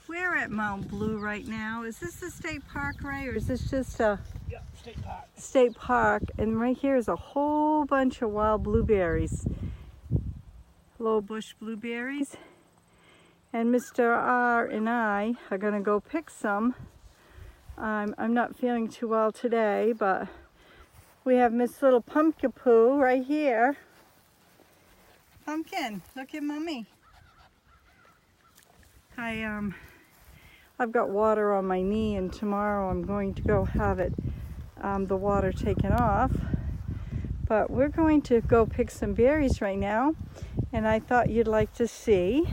We're at Mount Blue right now. Is this the state park, Ray, or is this just a state park? State park. And right here is a whole bunch of wild blueberries. Low bush blueberries. And Mr. R and I are gonna go pick some. I'm not feeling too well today, but we have Miss Little Pumpkin Poo right here. Pumpkin, look at Mommy. I've got water on my knee, and tomorrow I'm going to go have it, the water taken off. But we're going to go pick some berries right now, and I thought you'd like to see.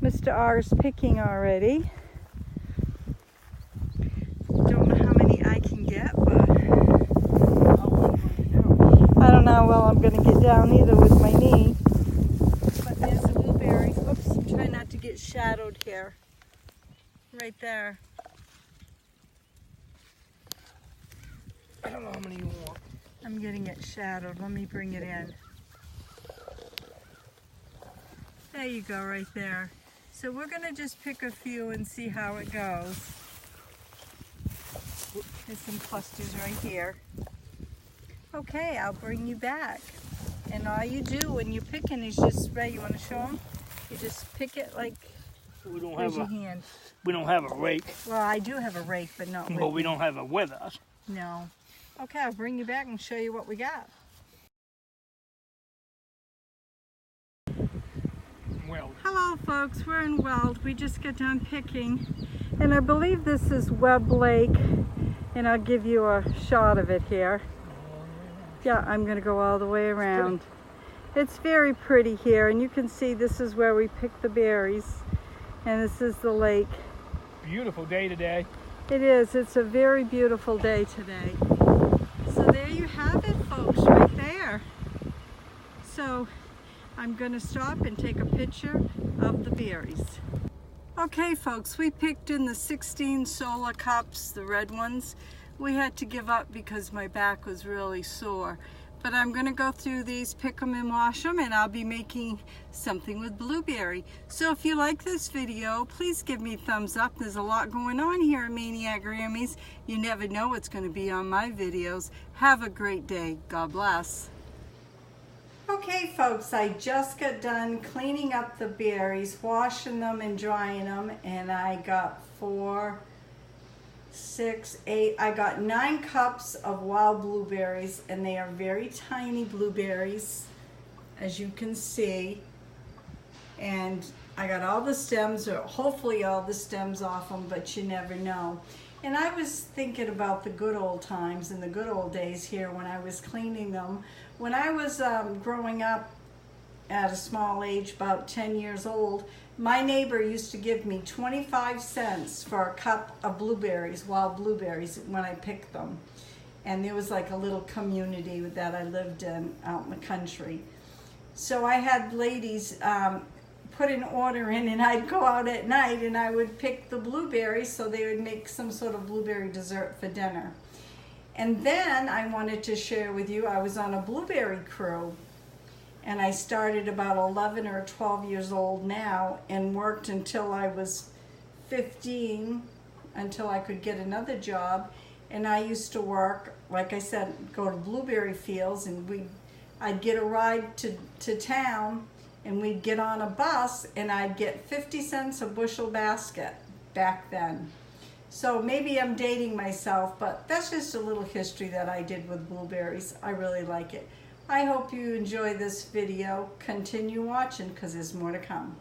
Mr. R's picking already. Don't know how many I can get, but I don't know how well I'm going to get down either with my knee. But there's the blueberries. Oops, try not to get shadowed here. Right there. I don't know how many you want. I'm getting it shadowed. Let me bring it in. There you go, right there. So we're going to just pick a few and see how it goes. There's some clusters right here. Okay, I'll bring you back. And all you do when you're picking is just spray. You want to show them? You just pick it like, where's your hand? We don't have a rake. Well, I do have a rake, but not with But we me. don't have it with us. No. Okay, I'll bring you back and show you what we got. Weld. Hello folks, we're in Weld. We just got done picking. And I believe this is Webb Lake. And I'll give you a shot of it here. Yeah, I'm gonna go all the way around. It's very pretty here, and you can see this is where we pick the berries. And this is the lake. Beautiful day today. It is. It's a very beautiful day today. So there you have it, folks, right there. So I'm going to stop and take a picture of the berries. Okay, folks, we picked in the 16 solar cups, the red ones. We had to give up because my back was really sore. But I'm going to go through these, pick them and wash them, and I'll be making something with blueberry. So if you like this video, please give me a thumbs up. There's a lot going on here at MAINEiac Grammies. You never know what's going to be on my videos. Have a great day. God bless. Okay, folks, I just got done cleaning up the berries, washing them and drying them, and I got 4, 6, 8, I got 9 cups of wild blueberries, and they are very tiny blueberries, as you can see. And I got all the stems, or hopefully all the stems off them, but you never know. And I was thinking about the good old times and the good old days here when I was cleaning them. When I was growing up at a small age, about 10 years old, my neighbor used to give me 25 cents for a cup of blueberries, wild blueberries, when I picked them. And there was like a little community that I lived in out in the country. So I had ladies put an order in, and I'd go out at night and I would pick the blueberries so they would make some sort of blueberry dessert for dinner. And then I wanted to share with you, I was on a blueberry crew. And I started about 11 or 12 years old now, and worked until I was 15, until I could get another job. And I used to work, like I said, go to blueberry fields, and I'd get a ride to town, and we'd get on a bus, and I'd get 50 cents a bushel basket back then. So maybe I'm dating myself, but that's just a little history that I did with blueberries. I really like it. I hope you enjoy this video. Continue watching because there's more to come.